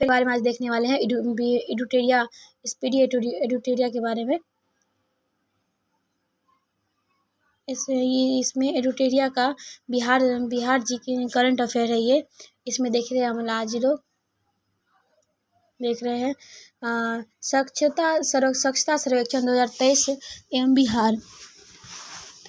के बारे में आज देखने वाले हैं, एडुटेरिया, स्पीडी एडुटेरिया के बारे में। इसमें एडुटेरिया का बिहार जी की करंट अफेयर है ये। इसमें देख रहे हैं हम आज लोग देख रहे हैं स्वच्छता सर्वेक्षण 2023 एवं बिहार।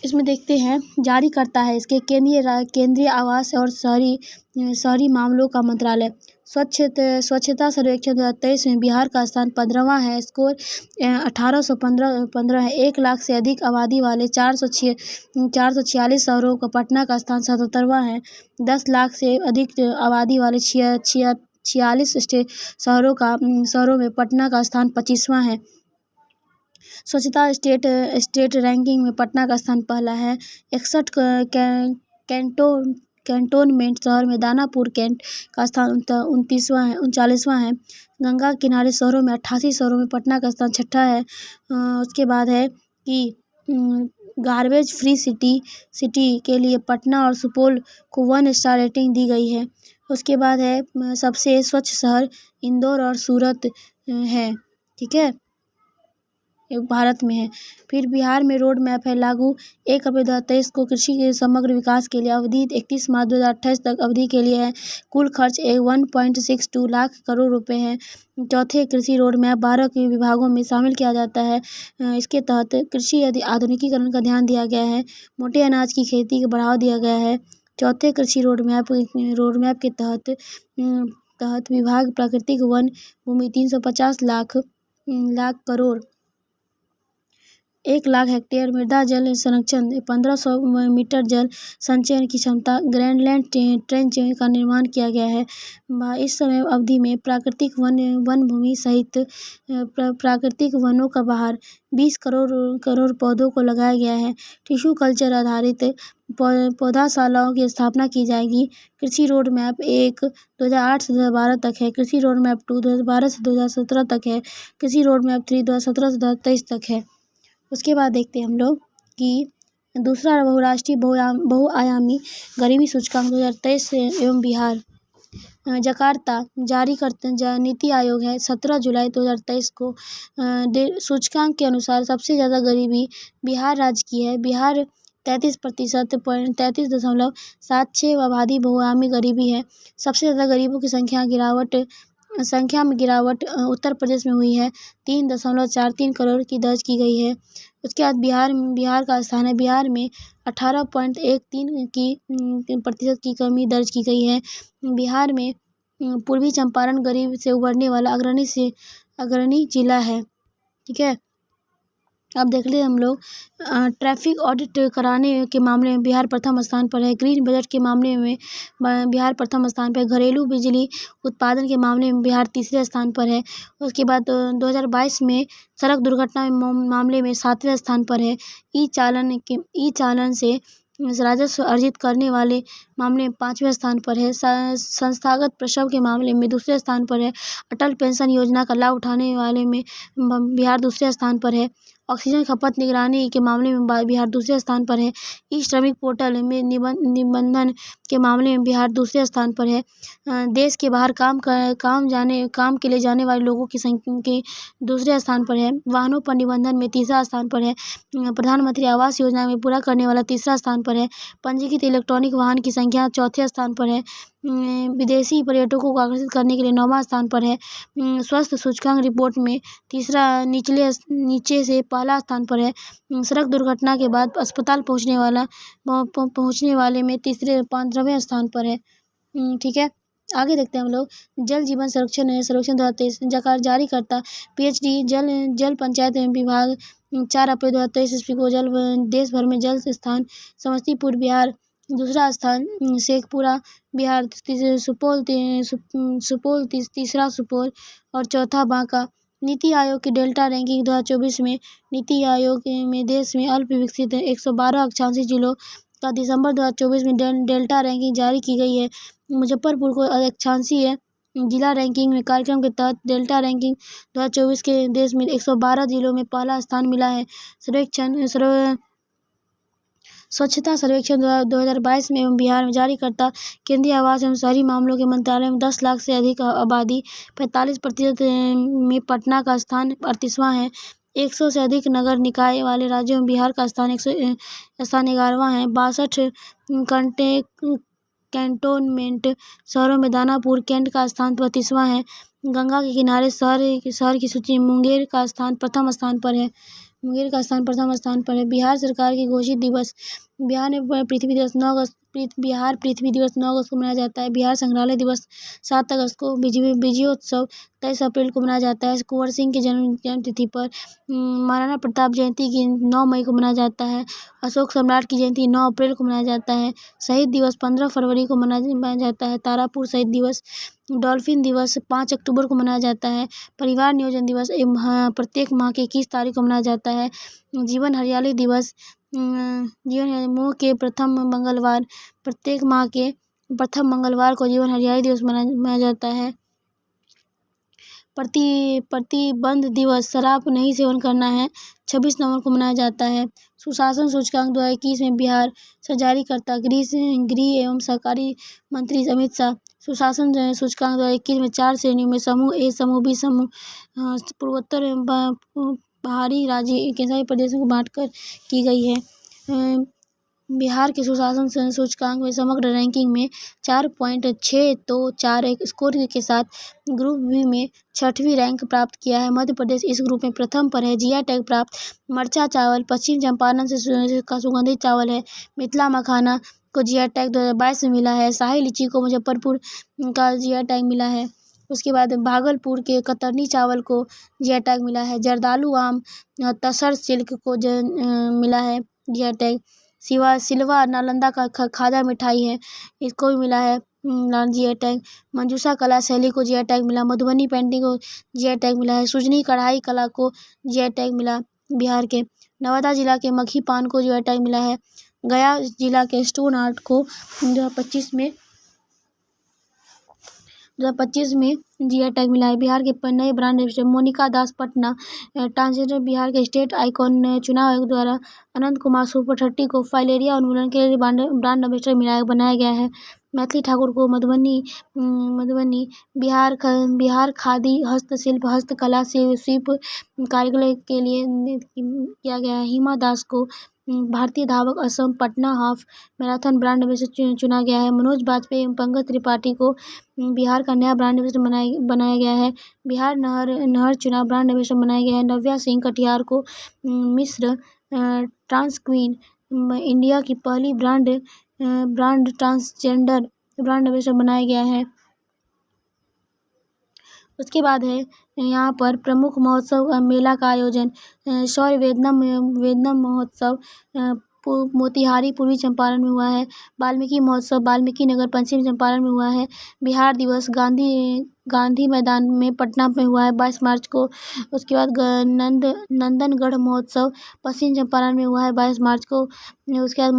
इसमें देखते हैं जारी करता है इसके केंद्रीय आवास और शहरी मामलों का मंत्रालय। स्वच्छता सर्वेक्षण 2023 में बिहार का स्थान 15वां है। स्कोर 1815 है। 1 लाख से अधिक आबादी वाले 446 शहरों का पटना का स्थान 77वां है। 10 लाख से अधिक आबादी वाले 46 शहरों में पटना का स्थान 25वां है। स्वच्छता स्टेट रैंकिंग में पटना का स्थान पहला है। 61 कैंटोनमेंट शहर में दानापुर कैंट का स्थान 39वां है। गंगा किनारे शहरों में 88 शहरों में पटना का स्थान 6ठा है। उसके बाद है कि गार्बेज फ्री सिटी के लिए पटना और सुपौल को 1 स्टार रेटिंग दी गई है। उसके बाद है सबसे स्वच्छ शहर इंदौर और सूरत है, ठीक है, भारत में है। फिर बिहार में रोड मैप है लागू। 1 अप्रैल 2023 को कृषि के समग्र विकास के लिए अवधि 31 मार्च 2028 तक अवधि के लिए है। कुल खर्च 1.62 लाख करोड़ रुपए है। चौथे कृषि रोड मैप 12 के विभागों में शामिल किया जाता है। इसके तहत कृषि आधुनिकीकरण का ध्यान दिया गया है। मोटे अनाज की खेती को बढ़ावा दिया गया है। चौथे कृषि रोड मैप के तहत विभाग प्राकृतिक वन भूमि 350 लाख करोड़ 1 लाख हेक्टेयर मृदा जल संरक्षण 1500 मीटर जल संचयन की क्षमता ग्रैंडलैंड ट्रेंच का निर्माण किया गया है। इस समय अवधि में प्राकृतिक वन भूमि सहित प्राकृतिक वनों का बाहर 20 करोड़ पौधों को लगाया गया है। टिश्यू कल्चर आधारित पौधाशालाओं की स्थापना की जाएगी। कृषि रोड मैप 1 2008 से 2012 तक है। कृषि रोड मैप 2 2012 से 2017 तक है। कृषि रोड मैप 3 2017 से 2023 तक है। उसके बाद देखते हैं हम लोग कि दूसरा बहुराष्ट्रीय बहुआयामी गरीबी सूचकांक 2023 एवं बिहार जकार्ता जारी करते नीति आयोग है 17 जुलाई 2023 को। सूचकांक के अनुसार सबसे ज़्यादा गरीबी बिहार राज्य की है। बिहार 33% 33.76 आबादी बहुआयामी गरीबी है। सबसे ज़्यादा गरीबों की संख्या में गिरावट उत्तर प्रदेश में हुई है। 3.43 करोड़ की दर्ज की गई है। उसके बाद बिहार का स्थान है। बिहार में 18.13% की कमी दर्ज की गई है। बिहार में पूर्वी चंपारण गरीबी से उभरने वाला अग्रणी जिला है, ठीक है। अब देख ले हम लोग ट्रैफिक ऑडिट कराने के मामले में बिहार प्रथम स्थान पर है। ग्रीन बजट के मामले में बिहार प्रथम स्थान पर है। घरेलू बिजली उत्पादन के मामले में बिहार तीसरे स्थान पर है। उसके बाद 2022 में सड़क दुर्घटना मामले में 7वें स्थान पर है। ई चालन से राजस्व अर्जित करने वाले मामले में 5वें स्थान पर है। संस्थागत प्रसव के मामले में दूसरे स्थान पर है। अटल पेंशन योजना का लाभ उठाने वाले में बिहार दूसरे स्थान पर है। ऑक्सीजन खपत निगरानी के मामले में बिहार दूसरे स्थान पर है। ई श्रमिक पोर्टल में निबंधन के मामले में बिहार दूसरे स्थान पर है। देश के बाहर काम के लिए जाने वाले लोगों की संख्या के दूसरे स्थान पर है। वाहनों पर निबंधन में तीसरा स्थान पर है। प्रधानमंत्री आवास योजना में पूरा करने वाला तीसरा स्थान पर है। पंजीकृत इलेक्ट्रॉनिक वाहन की संख्या चौथे स्थान पर है। विदेशी पर्यटकों को आकर्षित करने के लिए 9वां स्थान पर है। स्वास्थ्य सूचकांक रिपोर्ट में नीचे से पहला स्थान पर है। सड़क दुर्घटना के बाद अस्पताल पहुंचने वाले में 15वें स्थान पर है, ठीक है। आगे देखते हैं हम लोग जल जीवन सर्वेक्षण है। सर्वेक्षण 2023 जारी करता PHD जल पंचायत विभाग 4 अप्रैल 2023 ईस्वी को देश भर में जल स्थान समस्तीपुर बिहार दूसरा स्थान, शेखपुरा बिहार सुपौल तीसरा सुपौल और चौथा बांका। नीति आयोग की डेल्टा रैंकिंग 2024 में नीति आयोग में देश में अल्प विकसित 112 अक्षांशीय जिलों का दिसंबर 2024 में डेल्टा रैंकिंग जारी की गई है। मुजफ्फरपुर को अक्षांशीय जिला रैंकिंग में कार्यक्रम के तहत डेल्टा रैंकिंग 2024 के देश में 112 जिलों में पहला स्थान मिला है। स्वच्छता सर्वेक्षण 2022 में बिहार में जारी करता केंद्रीय आवास एवं शहरी मामलों के मंत्रालय में 10 लाख से अधिक आबादी, 45% में पटना का स्थान 38वां है। 100 से अधिक नगर निकाय वाले राज्यों में बिहार का स्थान 11वां है। 62 कैंटोनमेंट शहरों में दानापुर कैंट का स्थान 35वां है। गंगा के किनारे शहर की सूची में मुंगेर का स्थान प्रथम स्थान पर है। बिहार सरकार के घोषित दिवस। बिहार में पृथ्वी दिवस 9 अगस्त बिहार पृथ्वी दिवस 9 अगस्त को मनाया जाता है। बिहार संग्रहालय दिवस 7 अगस्त को। विजयोत्सव 23 अप्रैल को मनाया जाता है। कुंवर सिंह के जन्म तिथि पर। महाराणा प्रताप जयंती की 9 मई को मनाया जाता है। अशोक सम्राट की जयंती 9 अप्रैल को मनाया जाता है। शहीद दिवस 15 फरवरी को मनाया जाता है। तारापुर शहीद दिवस। डॉल्फिन दिवस 5 अक्टूबर को मनाया जाता है। परिवार नियोजन दिवस प्रत्येक माह की 21 तारीख को मनाया जाता है। जीवन हरियाली दिवस मुँह के प्रथम मंगलवार प्रत्येक माह के प्रथम मंगलवार को जीवन हरियाली दिवस मनाया जाता है। प्रतिबंध दिवस शराब नहीं सेवन करना है 26 नवंबर को मनाया जाता है। सुशासन सूचकांक 2021 में बिहार से जारी करता गृह एवं सहकारी मंत्री अमित शाह। सुशासन सूचकांक 2021 में 4 श्रेणियों में समूह ए, समूह बी, समूह पूर्वोत्तर पहाड़ी राज्य के सभी प्रदेशों को बांटकर की गई है। बिहार के सुशासन सूचकांक में समग्र रैंकिंग में 4.624 स्कोर के साथ ग्रुप बी में 6वीं रैंक प्राप्त किया है। मध्य प्रदेश इस ग्रुप में प्रथम पर है। जीआई टैग प्राप्त मरचा चावल पश्चिम चंपारण का सुगंधित चावल है। मिथिला मखाना को जीआई टैग 2022 में मिला है। शाही लीची को मुजफ्फरपुर का जीआई टैग मिला है। उसके बाद भागलपुर के कतरनी चावल को जीआई टैग मिला है। जर्दालू आम तसर सिल्क को मिला है जीआई टैग। सिलवा नालंदा का खाजा मिठाई है, इसको भी मिला है जीआई टैग। मंजूषा कला शैली को जीआई टैग मिला। मधुबनी पेंटिंग को जीआई टैग मिला है। सुजनी कढ़ाई कला को जीआई टैग मिला बिहार के। नवादा जिला के मक्खी पान को जीआई टैग मिला है। गया जिला के स्टोन आर्ट को 2025 में जीआई टैग मिला है। बिहार के नए ब्रांड एम्बेसडर मोनिका दास पटना ट्रांसजेंडर बिहार के स्टेट आइकॉन चुनाव आयोग द्वारा अनंत कुमार सुपर 30 को फाइलेरिया उन्मूलन के लिए ब्रांड एम्बेसडर बनाया गया है। मैथिली ठाकुर को मधुबनी बिहार खादी हस्तशिल्प हस्तकला शिल्प कारीगरी के लिए किया गया है। हिमा दास को भारतीय धावक Assam Patna half marathon brand ambassador चुना गया है। मनोज बाजपेयी एवं पंकज त्रिपाठी को बिहार का नया ब्रांड एम्बेसडर बनाया गया है। बिहार नहर चुनाव ब्रांड एम्बेसडर बनाया गया है। नव्या सिंह कटियार को मिस्र ट्रांस क्वीन इंडिया की पहली ब्रांड ट्रांसजेंडर ब्रांड एम्बेसडर बनाया गया है। उसके बाद है यहाँ पर प्रमुख महोत्सव मेला का आयोजन। शौर्य वेदनम महोत्सव मोतिहारी पूर्वी चंपारण में हुआ है। वाल्मीकि महोत्सव वाल्मीकि नगर पश्चिम चंपारण में हुआ है। बिहार दिवस गांधी मैदान में पटना में हुआ है 22 मार्च को। उसके बाद नंदनगढ़ महोत्सव पश्चिम चंपारण में हुआ है 22 मार्च को। उसके बाद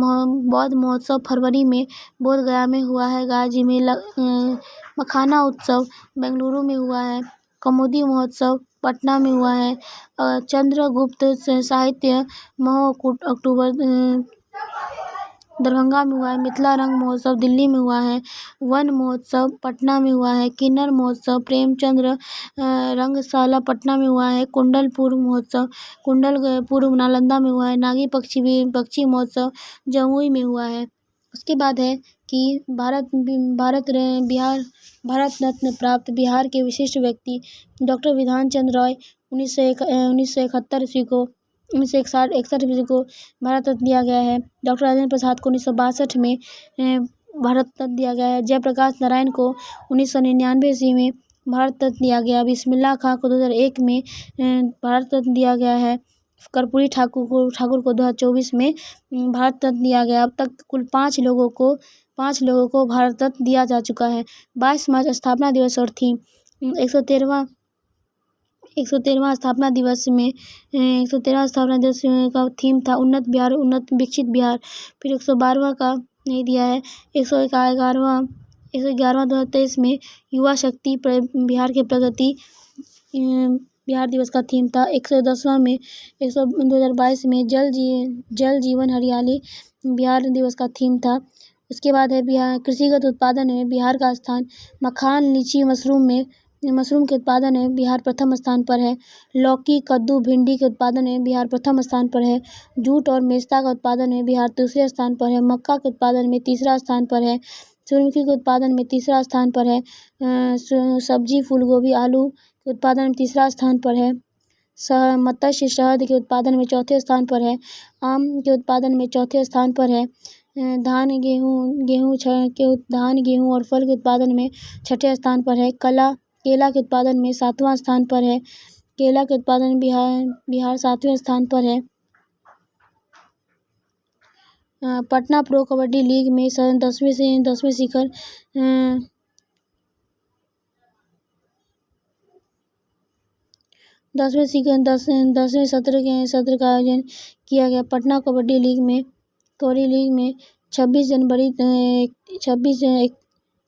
बौद्ध महोत्सव फरवरी में बोध गया में हुआ है। गाजी में मखाना उत्सव बेंगलुरु में हुआ है। कौमुदी महोत्सव पटना में हुआ है। चंद्रगुप्त साहित्य महोत्सव अक्टूबर दरभंगा में हुआ है। मिथिला रंग महोत्सव दिल्ली में हुआ है। वन महोत्सव पटना में हुआ है। किन्नर महोत्सव प्रेमचंद्र रंगशाला पटना में हुआ है। कुंडलपुर महोत्सव कुंडलपुर नालंदा में हुआ है। नागी पक्षी महोत्सव जमुई में हुआ है। उसके बाद है कि भारत रत्न प्राप्त बिहार के विशिष्ट व्यक्ति डॉक्टर विधान चंद्र रॉय 1961 ईस्वी को भारत रत्न दिया गया है। डॉक्टर राजेंद्र प्रसाद को 1962 में भारत रत्न दिया गया है। जयप्रकाश नारायण को 1999 ईस्वी में भारत रत्न दिया गया। बिस्मिल्लाह खां को 2001 में भारत रत्न दिया गया है। कर्पूरी ठाकुर को 2024 में भारत रत्न दिया गया। अब तक कुल 5 लोगों को भारत रत्न दिया जा चुका है। 22 मार्च स्थापना दिवस और थीम 113वां स्थापना दिवस का थीम था उन्नत बिहार उन्नत विकसित बिहार। फिर 112वां का नहीं दिया है। 111वां 2023 में युवा शक्ति बिहार के प्रगति बिहार दिवस का थीम था। 110वां में 2022 में जल जीवन हरियाली बिहार दिवस का थीम था। उसके बाद है बिहार कृषिगत उत्पादन में बिहार का स्थान। मखान, लीची, मशरूम के उत्पादन में बिहार प्रथम स्थान पर है। लौकी, कद्दू, भिंडी के उत्पादन में बिहार प्रथम स्थान पर है। जूट और मेस्ता का उत्पादन में बिहार दूसरे स्थान पर है। मक्का के उत्पादन में तीसरा स्थान पर है। सूर्यमुखी के उत्पादन में तीसरा स्थान पर है। सब्जी, फूलगोभी, आलू के उत्पादन में तीसरा स्थान पर है। मत्स्य शहद के उत्पादन में चौथे स्थान पर है। आम के उत्पादन में चौथे स्थान पर है। धान, गेहूँ और फल के उत्पादन में छठे स्थान पर है। केला के उत्पादन में 7वां स्थान पर है। केला के उत्पादन बिहार 7वें स्थान पर है। पटना प्रो कबड्डी लीग में 10वें शिखर 10वें सत्र का आयोजन किया गया। पटना कबड्डी लीग में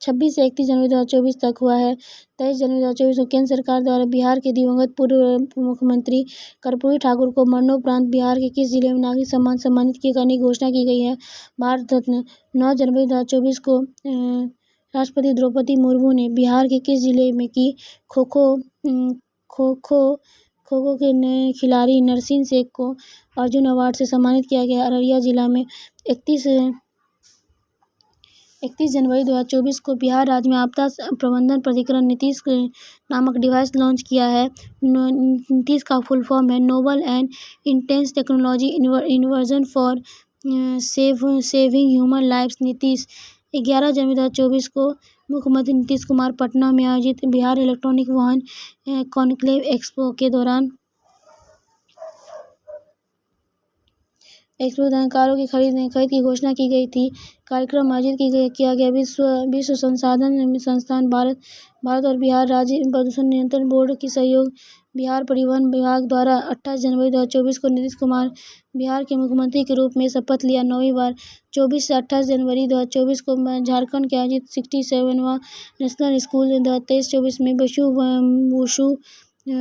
26 से 31 जनवरी 2024 तक हुआ है। 23 जनवरी 2024 को केंद्र सरकार द्वारा बिहार के दिवंगत पूर्व मुख्यमंत्री कर्पूरी ठाकुर को मरणोपरांत बिहार के किस जिले में नागरिक सम्मान सम्मानित करने की घोषणा की गई है? भारत रत्न। 9 जनवरी 2024 को राष्ट्रपति द्रौपदी मुर्मू ने बिहार के किस जिले में की खो खो के नए खिलाड़ी नरसिंह शेख को अर्जुन अवार्ड से सम्मानित किया गया। अररिया जिला में 31 जनवरी 2024 को बिहार राज्य में आपदा प्रबंधन प्राधिकरण नीतीश नामक डिवाइस लॉन्च किया है। नीतीश का फुल फॉर्म है noble and intense technology inversion for saving human lives. Nitish 11 जनवरी 2024 को मुख्यमंत्री नीतीश कुमार पटना में आयोजित बिहार इलेक्ट्रॉनिक वाहन कॉन्क्लेव एक्सपो के दौरान कारों की खरीद की घोषणा की गई थी। कार्यक्रम आयोजित किया गया। विश्व संसाधन संस्थान भारत और बिहार राज्य प्रदूषण नियंत्रण बोर्ड की सहयोग बिहार परिवहन विभाग द्वारा 28 जनवरी 2024 को नीतीश कुमार बिहार के मुख्यमंत्री के रूप में शपथ लिया। 9वीं बार 24 से 28 जनवरी 2024 को झारखंड के आयोजित 67वां नेशनल स्कूल 2023-24 में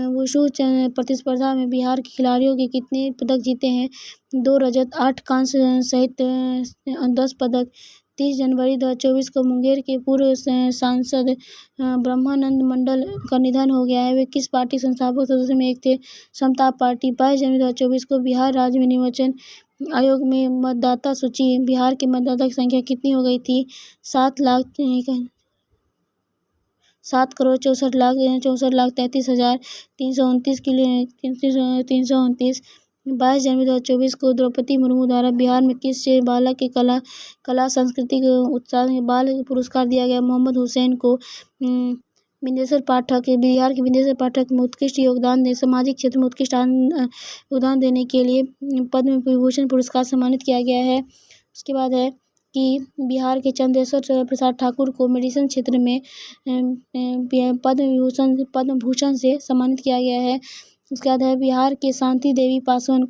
वुशु प्रतिस्पर्धा में बिहार के खिलाड़ियों के कितने पदक जीते हैं? 2 रजत, 8 कांस्य सहित 10 पदक। 30 जनवरी 2024 को मुंगेर के पूर्व सांसद ब्रह्मानंद मंडल का निधन हो गया है। वे किस पार्टी संस्थापक सदस्यों में एक थे? समता पार्टी। 22 जनवरी 2024 को बिहार राज्य में निर्वाचन आयोग में मतदाता सूची। बिहार के मतदाता की संख्या कितनी हो गई थी? 7,64,33,329 22 जनवरी 2024 को द्रौपदी मुर्मू द्वारा बिहार में किस बालक के कला सांस्कृतिक उत्साह बाल पुरस्कार दिया गया? मोहम्मद हुसैन को। बिंदेश्वर पाठक बिहार के बिंदेश्वर पाठक में उत्कृष्ट योगदान सामाजिक क्षेत्र में उत्कृष्ट योगदान देने के लिए पद्म विभूषण पुरस्कार सम्मानित किया गया है। उसके बाद है कि बिहार के चंद्रेश्वर प्रसाद ठाकुर को मेडिसिन क्षेत्र में पद्म भूषण से सम्मानित किया गया है। उसके बाद है बिहार के शांति देवी पासवान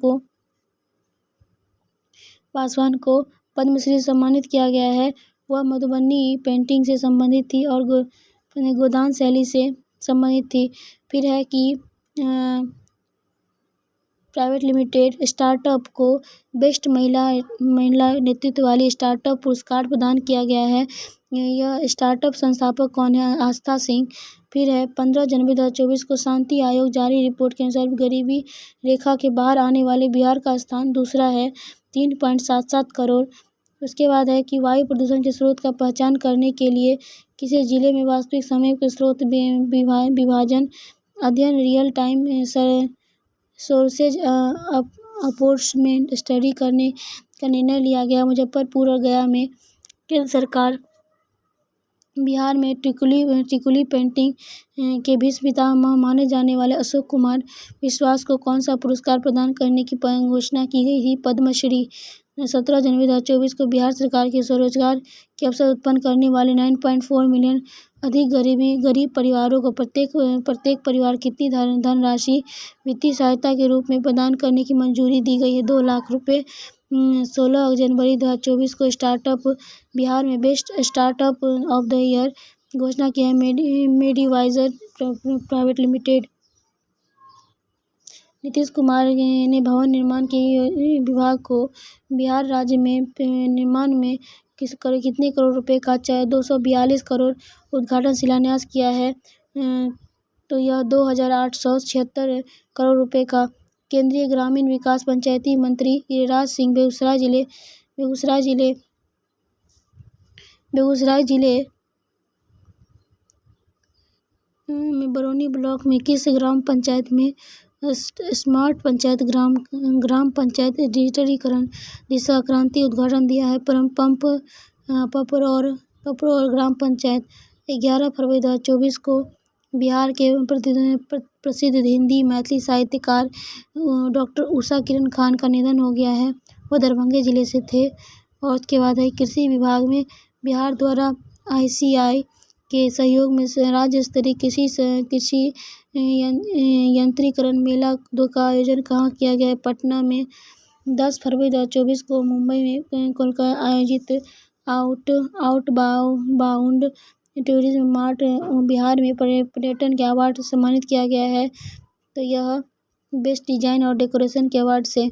को पद्मश्री से सम्मानित किया गया है। वह मधुबनी पेंटिंग से संबंधित थी और गोदान शैली से संबंधित थी। फिर है कि प्राइवेट लिमिटेड स्टार्टअप को बेस्ट महिला नेतृत्व वाली स्टार्टअप पुरस्कार प्रदान किया गया है। यह स्टार्टअप संस्थापक कौन है? आस्था सिंह। फिर है 15 जनवरी 2024 को शांति आयोग जारी रिपोर्ट के अनुसार गरीबी रेखा के बाहर आने वाले बिहार का स्थान दूसरा है 3.77 करोड़। उसके बाद है कि वायु प्रदूषण के स्रोत का पहचान करने के लिए किसी जिले में वास्तविक समय के स्रोत विभाजन अध्ययन रियल टाइम सोर्सेज अपोर्चमेंट स्टडी करने का निर्णय लिया गया। मुजफ्फरपुर और गया में केंद्र सरकार बिहार में टिकुली पेंटिंग के भीष्म पितामह माने जाने वाले अशोक कुमार विश्वास को कौन सा पुरस्कार प्रदान करने की घोषणा की गई थी? पद्मश्री। 17 जनवरी 2024 को बिहार सरकार के स्वरोजगार के अवसर उत्पन्न करने वाले 9.4 मिलियन अधिक गरीब परिवारों को प्रत्येक परिवार कितनी धनराशि वित्तीय सहायता के रूप में प्रदान करने की मंजूरी दी गई है? 2 लाख रुपए। 16 जनवरी 2024 को स्टार्टअप बिहार में best startup of the year घोषणा किया है मेडिवाइजर प्राइवेट लिमिटेड। नीतीश कुमार ने भवन निर्माण के विभाग को बिहार राज्य में निर्माण में कितने करोड़ रुपए का 242 करोड़ उद्घाटन शिलान्यास किया है। तो यह 2876 करोड़ रुपए का केंद्रीय ग्रामीण विकास पंचायती मंत्री गिरिराज सिंह बेगूसराय जिले में बरौनी ब्लॉक में किस ग्राम पंचायत में स्मार्ट पंचायत ग्राम पंचायत डिजिटलीकरण दिशा क्रांति उद्घाटन दिया है। पपरौर ग्राम पंचायत 11 फरवरी 2024 को बिहार के प्रसिद्ध हिंदी मैथिली साहित्यकार डॉक्टर उषा किरण खान का निधन हो गया है। वह दरभंगा जिले से थे। और उसके बाद है कृषि विभाग में बिहार द्वारा ICI के सहयोग में राज्य स्तरीय कृषि यंत्रीकरण मेला 2 का आयोजन कहाँ किया गया है? पटना में। 10 फरवरी 2024 को मुंबई में कोलकाता आयोजित आउटबाउंड टूरिज्म मार्ट बिहार में पर्यटन के अवार्ड से सम्मानित किया गया है। तो यह बेस्ट डिजाइन और डेकोरेशन के अवार्ड से